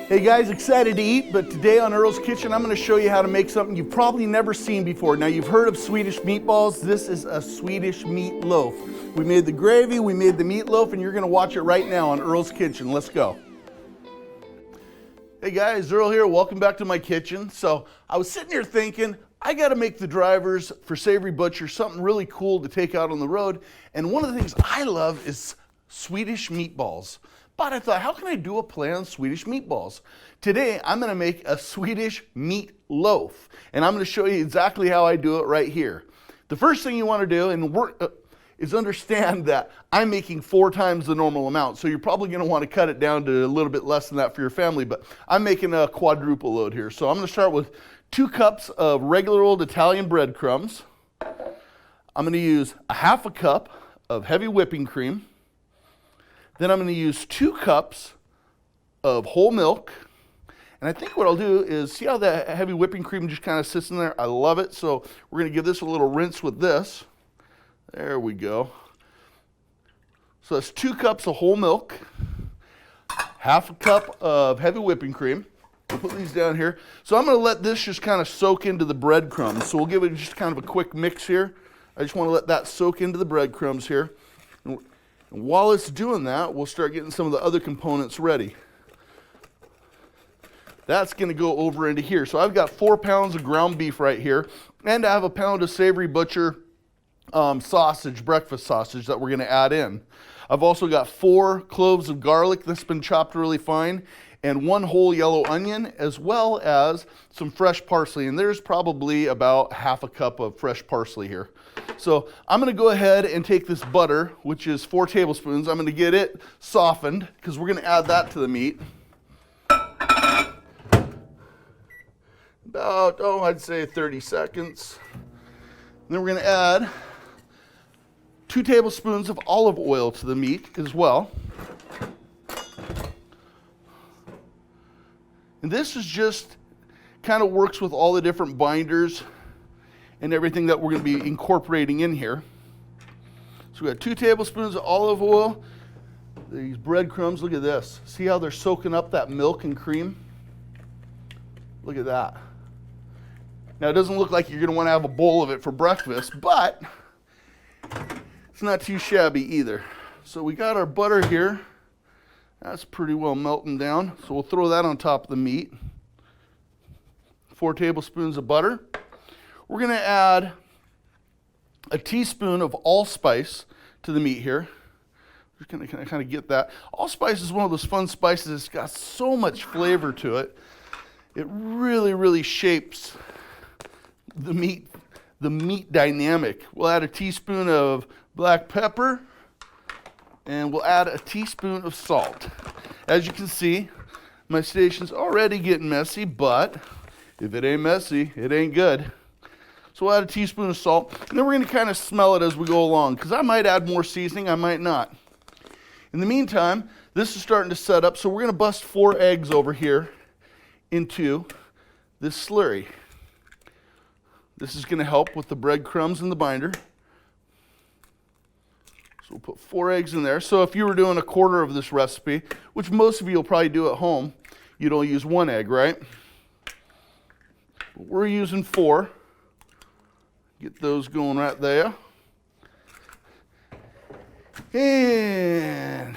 Hey guys, excited to eat, but today on Earl's Kitchen, I'm gonna show you how to make something you've probably never seen before. Now, you've heard of Swedish meatballs. This is a Swedish meatloaf. We made the gravy, we made the meatloaf, and you're gonna watch it right now on Earl's Kitchen. Let's go. Hey guys, Earl here, welcome back to my kitchen. So, I was sitting here thinking, I gotta make the drivers for Savory Butcher something really cool to take out on the road, and one of the things I love is Swedish meatballs. But I thought, how can I do a play on Swedish meatballs? Today, I'm gonna make a Swedish meatloaf, and I'm gonna show you exactly how I do it right here. The first thing you wanna do is understand that I'm making 4 times the normal amount, so you're probably gonna wanna cut it down to a little bit less than that for your family, but I'm making a quadruple load here. So I'm gonna start with 2 cups of regular old Italian breadcrumbs. I'm gonna use a half a cup of heavy whipping cream. Then I'm going to use 2 cups of whole milk. And I think what I'll do is, see how that heavy whipping cream just kind of sits in there? I love it. So we're going to give this a little rinse with this. There we go. So that's 2 cups of whole milk, half a cup of heavy whipping cream. We'll put these down here. So I'm going to let this just kind of soak into the breadcrumbs. So we'll give it just kind of a quick mix here. I just want to let that soak into the breadcrumbs here. And while it's doing that, we'll start getting some of the other components ready. That's going to go over into here. So I've got 4 pounds of ground beef right here, and I have a pound of Savory Butcher sausage, breakfast sausage that we're going to add in. I've also got 4 cloves of garlic that's been chopped really fine, and 1 whole yellow onion, as well as some fresh parsley. And there's probably about half a cup of fresh parsley here. So I'm going to go ahead and take this butter, which is 4 tablespoons. I'm going to get it softened because we're going to add that to the meat. About, I'd say 30 seconds. And then we're going to add 2 tablespoons of olive oil to the meat as well. And this is just kind of works with all the different binders and everything that we're going to be incorporating in here. So we got 2 tablespoons of olive oil. These breadcrumbs, look at this. See how they're soaking up that milk and cream? Look at that. Now it doesn't look like you're going to want to have a bowl of it for breakfast, but it's not too shabby either. So we got our butter here. That's pretty well melting down. So we'll throw that on top of the meat. 4 tablespoons of butter. We're going to add a teaspoon of allspice to the meat here. Just going to kind of get that. Allspice is one of those fun spices. It's got so much flavor to it. It really, really shapes the meat dynamic. We'll add a teaspoon of black pepper, and we'll add a teaspoon of salt. As you can see, my station's already getting messy, but if it ain't messy, it ain't good. So we'll add a teaspoon of salt, and then we're going to kind of smell it as we go along, because I might add more seasoning, I might not. In the meantime, this is starting to set up, so we're going to bust 4 eggs over here into this slurry. This is going to help with the breadcrumbs and the binder. So we'll put 4 eggs in there. So if you were doing a quarter of this recipe, which most of you will probably do at home, you'd only use 1 egg, right? But we're using 4. Get those going right there. And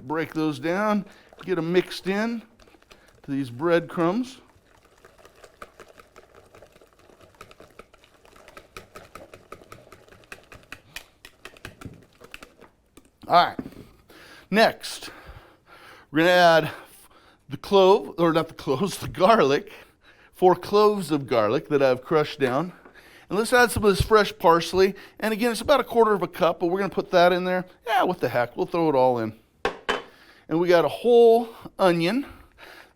break those down. Get them mixed in to these breadcrumbs. All right. Next, we're going to add the garlic. 4 cloves of garlic that I've crushed down. And let's add some of this fresh parsley. And again, it's about a quarter of a cup, but we're going to put that in there. Yeah, what the heck, we'll throw it all in. And we got a whole onion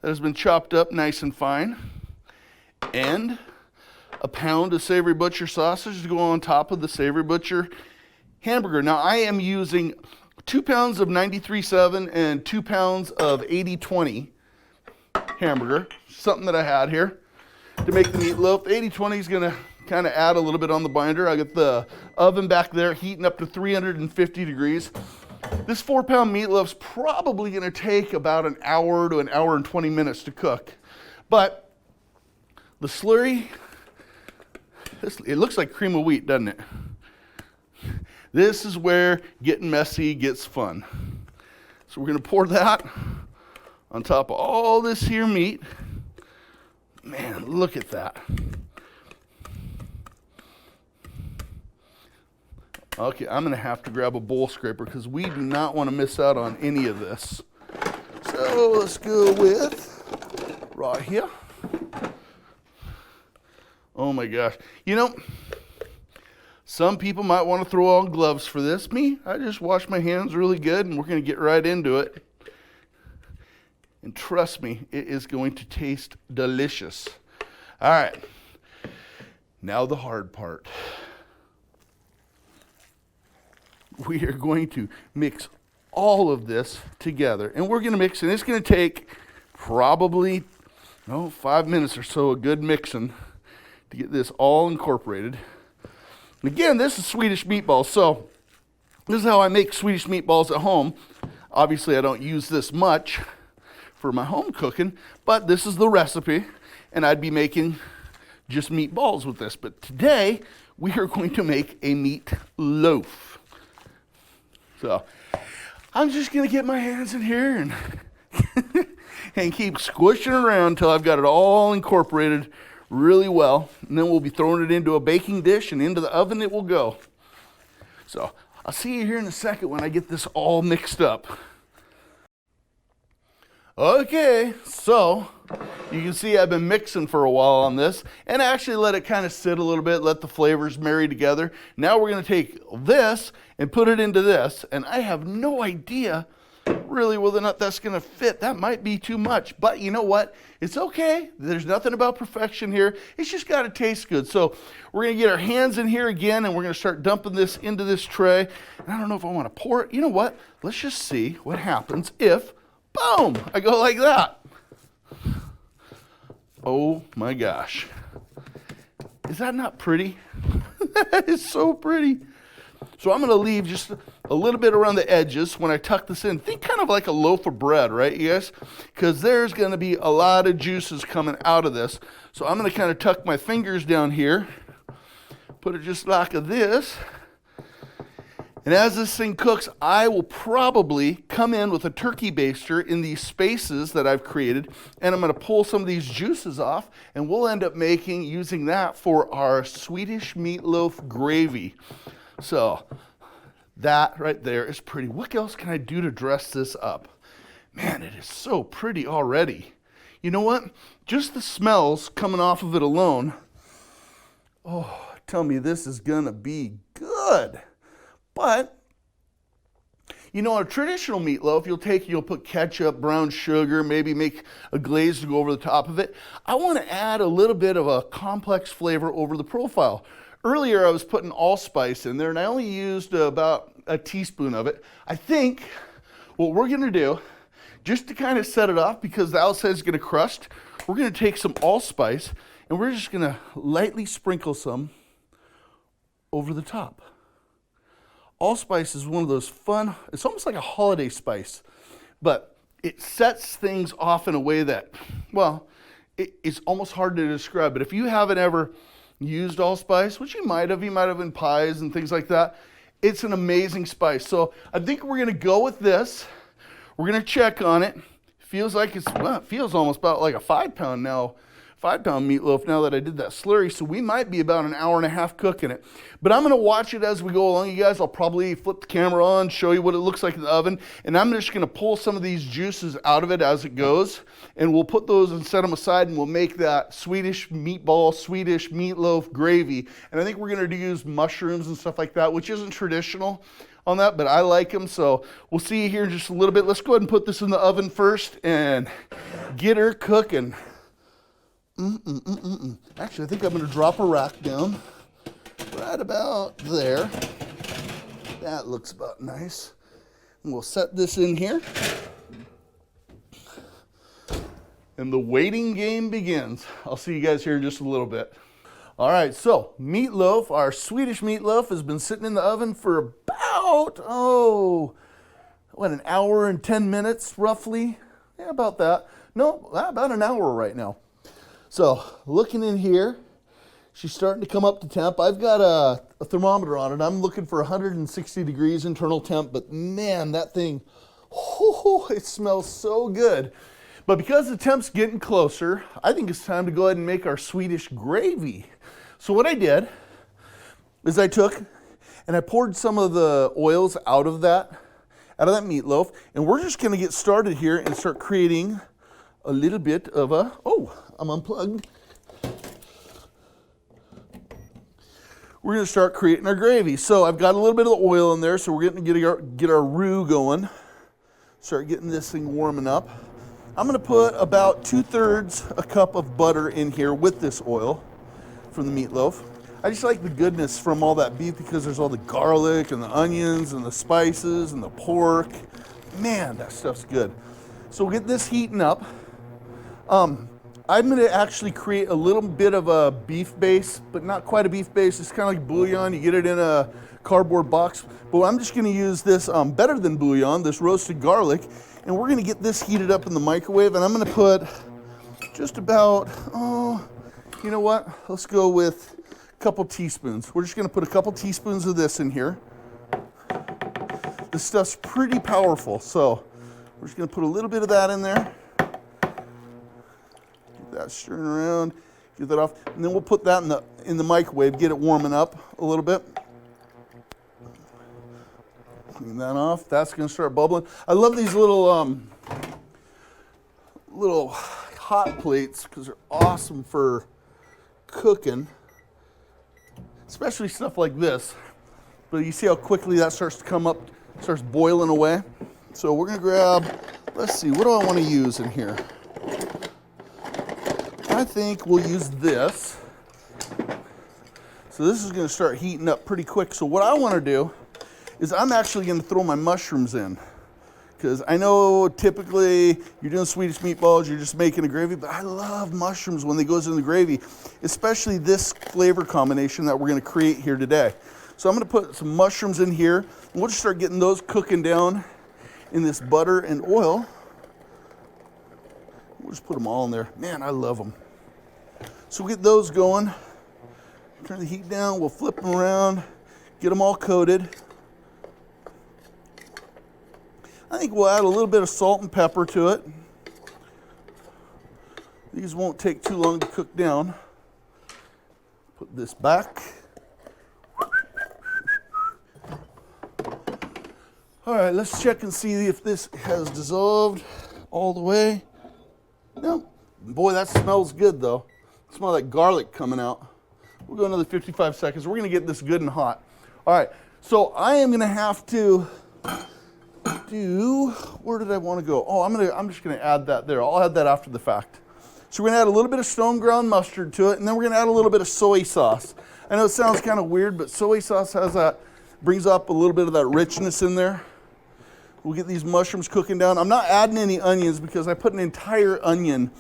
that has been chopped up nice and fine. And a pound of Savory Butcher sausage to go on top of the Savory Butcher hamburger. Now I am using 2 pounds of 93.7 and 2 pounds of 80/20 hamburger. Something that I had here to make the meatloaf. 80/20 is going to kind of add a little bit on the binder. I got the oven back there heating up to 350 degrees. This 4-pound meatloaf's probably gonna take about an hour to an hour and 20 minutes to cook. But the slurry, it looks like cream of wheat, doesn't it? This is where getting messy gets fun. So we're gonna pour that on top of all this here meat. Man, look at that. Okay, I'm gonna have to grab a bowl scraper because we do not want to miss out on any of this. So let's go with right here. Oh my gosh. You know, some people might want to throw on gloves for this. Me, I just wash my hands really good and we're gonna get right into it. And trust me, it is going to taste delicious. All right, now the hard part. We are going to mix all of this together. And we're gonna mix, and it's gonna take probably, 5 minutes or so of good mixing to get this all incorporated. And again, this is Swedish meatballs, so this is how I make Swedish meatballs at home. Obviously, I don't use this much for my home cooking, but this is the recipe, and I'd be making just meatballs with this. But today, we are going to make a meat loaf. So, I'm just gonna get my hands in here and, and keep squishing around until I've got it all incorporated really well. And then we'll be throwing it into a baking dish and into the oven it will go. So, I'll see you here in a second when I get this all mixed up. Okay, so you can see I've been mixing for a while on this and actually let it kind of sit a little bit, let the flavors marry together. Now we're going to take this and put it into this, and I have no idea really whether or not that's going to fit. That might be too much, but you know what? It's okay. There's nothing about perfection here. It's just got to taste good. So we're going to get our hands in here again, and we're going to start dumping this into this tray. And I don't know if I want to pour it. You know what? Let's just see what happens if, boom, I go like that. Oh my gosh. Is that not pretty? That is so pretty. So I'm going to leave just a little bit around the edges when I tuck this in. Think kind of like a loaf of bread, right, you guys? Because there's going to be a lot of juices coming out of this. So I'm going to kind of tuck my fingers down here, put it just like this. And as this thing cooks, I will probably come in with a turkey baster in these spaces that I've created, and I'm going to pull some of these juices off, and we'll end up using that for our Swedish meatloaf gravy. So that right there is pretty. What else can I do to dress this up? Man, it is so pretty already. You know what? Just the smells coming off of it alone. Oh, tell me this is going to be good. But, you know, a traditional meatloaf, you'll put ketchup, brown sugar, maybe make a glaze to go over the top of it. I want to add a little bit of a complex flavor over the profile. Earlier, I was putting allspice in there, and I only used about a teaspoon of it. I think what we're going to do, just to kind of set it off, because the outside is going to crust, we're going to take some allspice, and we're just going to lightly sprinkle some over the top. Allspice is one of those fun, it's almost like a holiday spice, but it sets things off in a way that, well, it's almost hard to describe. But if you haven't ever used allspice, which you might have in pies and things like that, it's an amazing spice. So I think we're going to go with this. We're going to check on it. Feels like it feels almost about like a 5-pound meatloaf now that I did that slurry, so we might be about an hour and a half cooking it. But I'm going to watch it as we go along, you guys. I'll probably flip the camera on, show you what it looks like in the oven, and I'm just going to pull some of these juices out of it as it goes, and we'll put those and set them aside, and we'll make that Swedish meatloaf gravy. And I think we're going to use mushrooms and stuff like that, which isn't traditional on that, but I like them, so we'll see you here in just a little bit. Let's go ahead and put this in the oven first and get her cooking. Actually, I think I'm going to drop a rack down right about there. That looks about nice. And we'll set this in here. And the waiting game begins. I'll see you guys here in just a little bit. All right, so meatloaf, our Swedish meatloaf, has been sitting in the oven for about, what, an hour and 10 minutes roughly? Yeah, about that. No, about an hour right now. So looking in here, she's starting to come up to temp. I've got a thermometer on it. I'm looking for 160 degrees internal temp, but man, that thing, it smells so good. But because the temp's getting closer, I think it's time to go ahead and make our Swedish gravy. So what I did is I took and I poured some of the oils out of that meatloaf, and we're just gonna get started here and start creating a little bit of a, I'm unplugged. We're gonna start creating our gravy. So I've got a little bit of the oil in there, so we're gonna get our roux going. Start getting this thing warming up. I'm gonna put about 2/3 a cup of butter in here with this oil from the meatloaf. I just like the goodness from all that beef because there's all the garlic and the onions and the spices and the pork. Man, that stuff's good. So we'll get this heating up. I'm gonna actually create a little bit of a beef base, but not quite a beef base. It's kind of like bouillon. You get it in a cardboard box. But I'm just gonna use this better than bouillon, this roasted garlic, and we're gonna get this heated up in the microwave, and I'm gonna put just about, you know what? Let's go with a couple teaspoons. We're just gonna put a couple teaspoons of this in here. This stuff's pretty powerful, so we're just gonna put a little bit of that in there. Get that stirring around, get that off, and then we'll put that in the microwave, get it warming up a little bit. Clean that off. That's gonna start bubbling. I love these little hot plates because they're awesome for cooking, especially stuff like this. But you see how quickly that starts to come up, starts boiling away. So we're gonna grab, let's see, what do I want to use in here? I think we'll use this. So this is gonna start heating up pretty quick. So what I want to do is I'm actually going to throw my mushrooms in, because I know typically you're doing Swedish meatballs, you're just making a gravy, but I love mushrooms when they goes in the gravy, especially this flavor combination that we're going to create here today. So I'm going to put some mushrooms in here, and we'll just start getting those cooking down in this butter and oil. We'll just put them all in there. Man, I love them. So we'll get those going, turn the heat down, we'll flip them around, get them all coated. I think we'll add a little bit of salt and pepper to it. These won't take too long to cook down. Put this back. All right, let's check and see if this has dissolved all the way. No, boy, that smells good though. Smell that garlic coming out. We'll go another 55 seconds. We're gonna get this good and hot. All right, so I am gonna have to where did I want to go? Oh, I'm just gonna add that there. I'll add that after the fact. So we're gonna add a little bit of stone ground mustard to it, and then we're gonna add a little bit of soy sauce. I know it sounds kind of weird, but soy sauce brings up a little bit of that richness in there. We'll get these mushrooms cooking down. I'm not adding any onions because I put an entire onion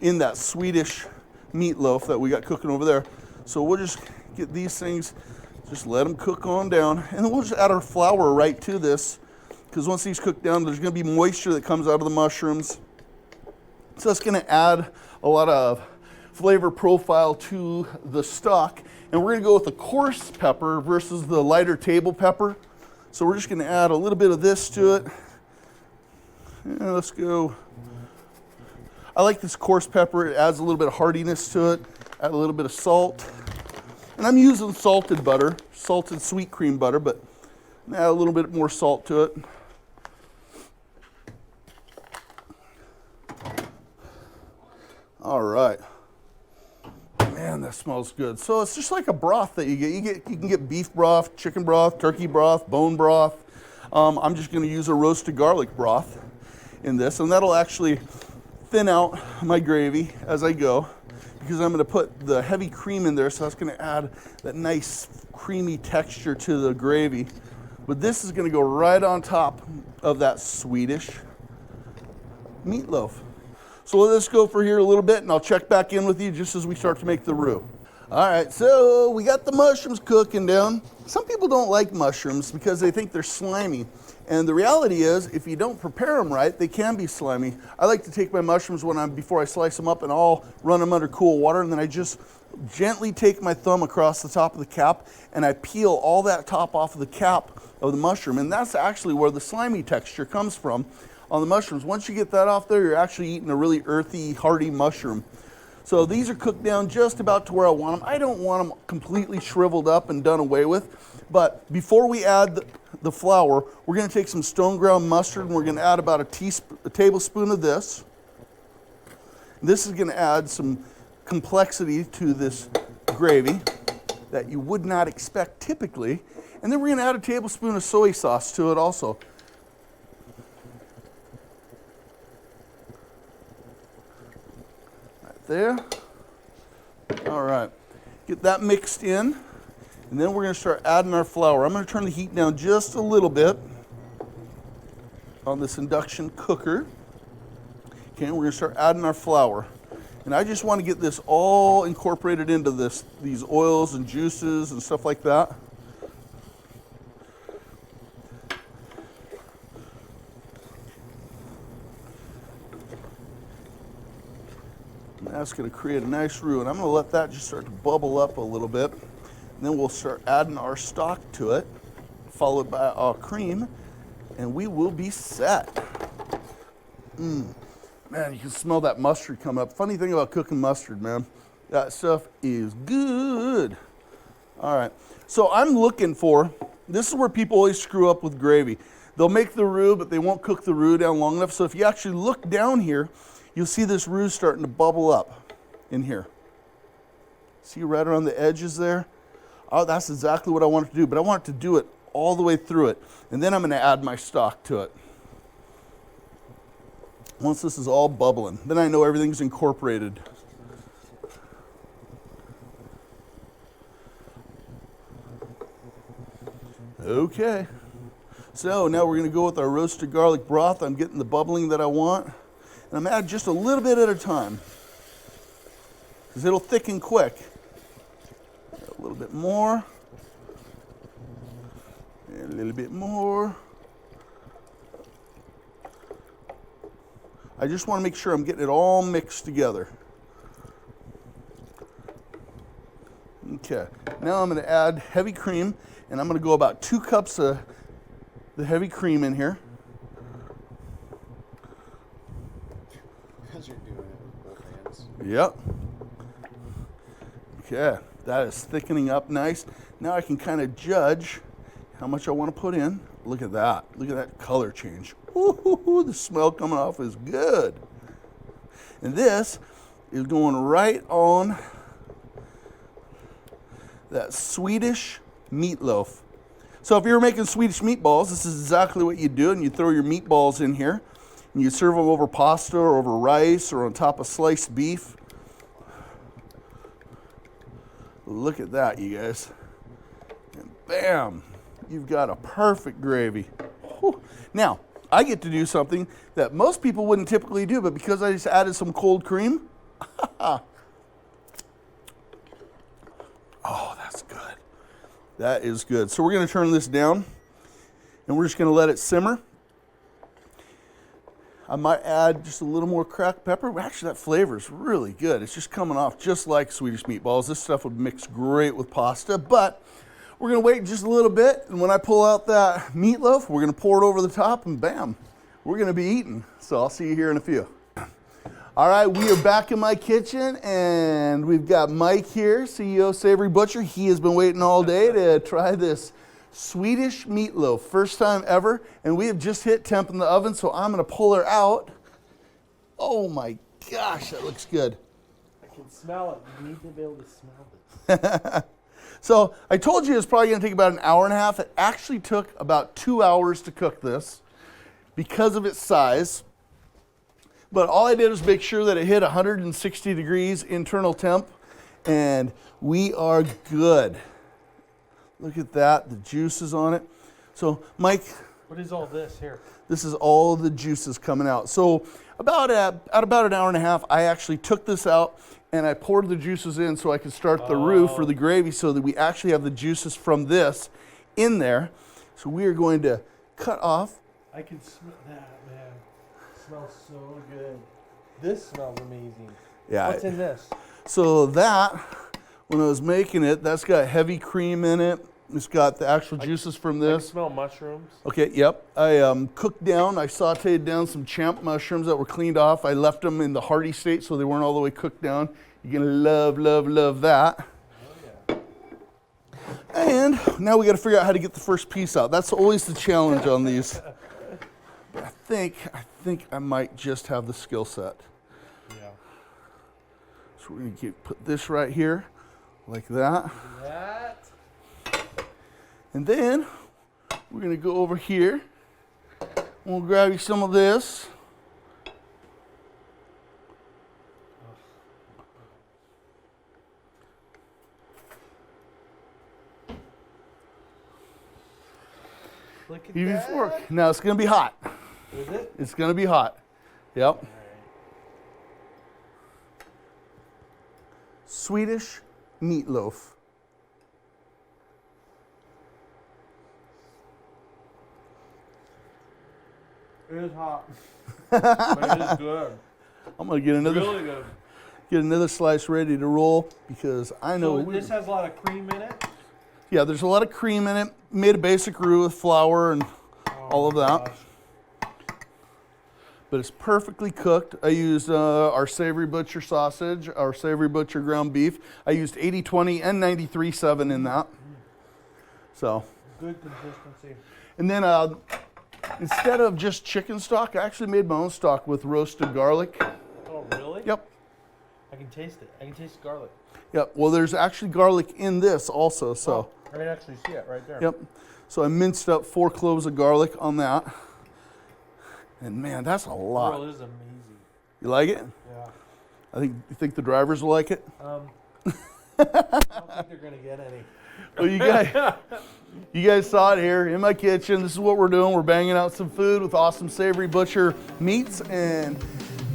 in that Swedish meatloaf that we got cooking over there. So we'll just get these things, just let them cook on down, and then we'll just add our flour right to this. Because once these cook down, there's going to be moisture that comes out of the mushrooms. So it's going to add a lot of flavor profile to the stock. And we're going to go with the coarse pepper versus the lighter table pepper. So we're just going to add a little bit of this to it. Yeah, let's go. I like this coarse pepper. It adds a little bit of hardiness to it. Add a little bit of salt. And I'm using salted butter, salted sweet cream butter, but add a little bit more salt to it. All right. Man, that smells good. So it's just like a broth that you get. You can get beef broth, chicken broth, turkey broth, bone broth. I'm just going to use a roasted garlic broth in this, and that'll actually thin out my gravy as I go, because I'm going to put the heavy cream in there, so that's going to add that nice creamy texture to the gravy. But this is going to go right on top of that Swedish meatloaf. So let this go for here a little bit, and I'll check back in with you just as we start to make the roux. All right, so we got the mushrooms cooking down. Some people don't like mushrooms because they think they're slimy. And the reality is, if you don't prepare them right, they can be slimy. I like to take my mushrooms before I slice them up, and I'll run them under cool water, and then I just gently take my thumb across the top of the cap, and I peel all that top off of the cap of the mushroom, and that's actually where the slimy texture comes from on the mushrooms. Once you get that off there, you're actually eating a really earthy, hearty mushroom. So these are cooked down just about to where I want them. I don't want them completely shriveled up and done away with, but before we add the flour, we're going to take some stone ground mustard, and we're going to add about a tablespoon of this. This is going to add some complexity to this gravy that you would not expect typically. And then we're going to add a tablespoon of soy sauce to it also. Right there. All right. Get that mixed in. And then we're going to start adding our flour. I'm going to turn the heat down just a little bit on this induction cooker. Okay, we're going to start adding our flour. And I just want to get this all incorporated into these oils and juices and stuff like that. And that's going to create a nice roux. And I'm going to let that just start to bubble up a little bit. And then we'll start adding our stock to it, followed by our cream, and we will be set. Man, you can smell that mustard coming up. Funny thing about cooking mustard, man, that stuff is good. All right, so I'm looking for, this is where people always screw up with gravy. They'll make the roux, but they won't cook the roux down long enough. So if you actually look down here, you'll see this roux starting to bubble up in here. See right around the edges there? Oh, that's exactly what I want it to do, but I want it to do it all the way through it. And then I'm going to add my stock to it. Once this is all bubbling, then I know everything's incorporated. Okay. So now we're going to go with our roasted garlic broth. I'm getting the bubbling that I want. And I'm going to add just a little bit at a time, because it'll thicken quick. A little bit more, and a little bit more. I just want to make sure I'm getting it all mixed together. Okay, now I'm going to add heavy cream, and I'm going to go about 2 cups of the heavy cream in here. Because you're doing it with both hands. Yep. Okay. That is thickening up nice. Now I can kind of judge how much I want to put in. Look at that. Look at that color change. Ooh, the smell coming off is good. And this is going right on that Swedish meatloaf. So if you're making Swedish meatballs, this is exactly what you do. And you throw your meatballs in here. And you serve them over pasta or over rice or on top of sliced beef. Look at that, you guys. And bam, you've got a perfect gravy. Whew. Now, I get to do something that most people wouldn't typically do, but because I just added some cold cream, oh, that's good. That is good. So we're going to turn this down, and we're just going to let it simmer. I might add just a little more cracked pepper. Actually, that flavor is really good. It's just coming off just like Swedish meatballs. This stuff would mix great with pasta, but we're going to wait just a little bit, and when I pull out that meatloaf, we're going to pour it over the top, and bam, we're going to be eating. So I'll see you here in a few. All right, we are back in my kitchen, and we've got Mike here, CEO Savory Butcher. He has been waiting all day to try this Swedish meatloaf, first time ever, and we have just hit temp in the oven, so I'm going to pull her out. Oh my gosh, that looks good. I can smell it. You need to be able to smell it. So I told you it's probably going to take about an hour and a half. It actually took about 2 hours to cook this because of its size. But all I did was make sure that it hit 160 degrees internal temp, and we are good. Look at that, the juices on it. So, Mike. What is all this here? This is all the juices coming out. So, about an hour and a half, I actually took this out and I poured the juices in so I could start the roux for the gravy so that we actually have the juices from this in there. So, we are going to cut off I can smell that, man. Smells so good. This smells amazing. Yeah. What's in this? So that, when I was making it, that's got heavy cream in it. It's got the actual juices from I can this. smell mushrooms. Okay, yep. I cooked down, I sauteed down some champ mushrooms that were cleaned off. I left them in the hearty state so they weren't all the way cooked down. You're gonna love, love, love that. Oh, yeah. And now we gotta figure out how to get the first piece out. That's always the challenge on these. But I think I might just have the skill set. Yeah. So we're gonna put this right here, like that. That. And then we're gonna go over here. We'll grab you some of this. Look at Use your that. fork. Now it's gonna be hot. Is it? It's gonna be hot. Yep. All right. Swedish meatloaf. It is hot. But it is good. I'm gonna get Really good. another slice ready to roll because I know So this has a lot of cream in it? yeah, there's a lot of cream in it. Made a basic roux with flour and all of that. Gosh. But it's perfectly cooked. I used our Savory Butcher sausage, our Savory Butcher ground beef. I used 80/20 and 93/7 in that. So, Good consistency. and then instead of just chicken stock, I actually made my own stock with roasted garlic. Oh, really? Yep. I can taste it. I can taste garlic. Yep. Well, there's actually garlic in this also. So, Oh, I can actually see it right there. yep. So I minced up 4 cloves of garlic on that. And man, that's a lot. Girl, this is amazing. You like it? Yeah. You think the drivers will like it? I don't think they're gonna get any. Well, you guys saw it here in my kitchen. This is what we're doing. We're banging out some food with awesome Savory Butcher meats. And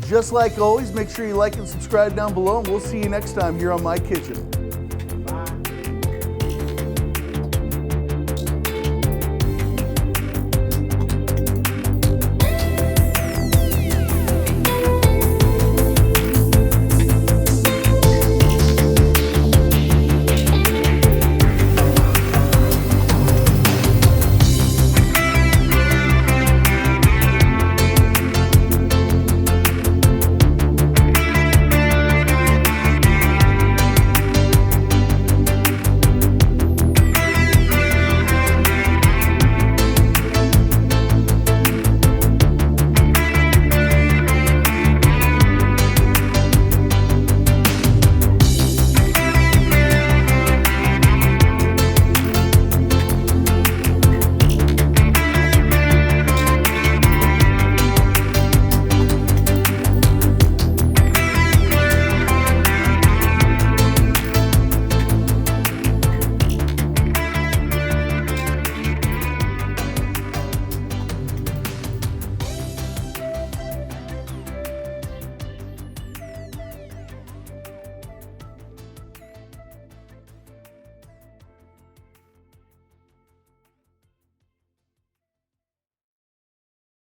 just like always, make sure you like and subscribe down below. And we'll see you next time here on My Kitchen.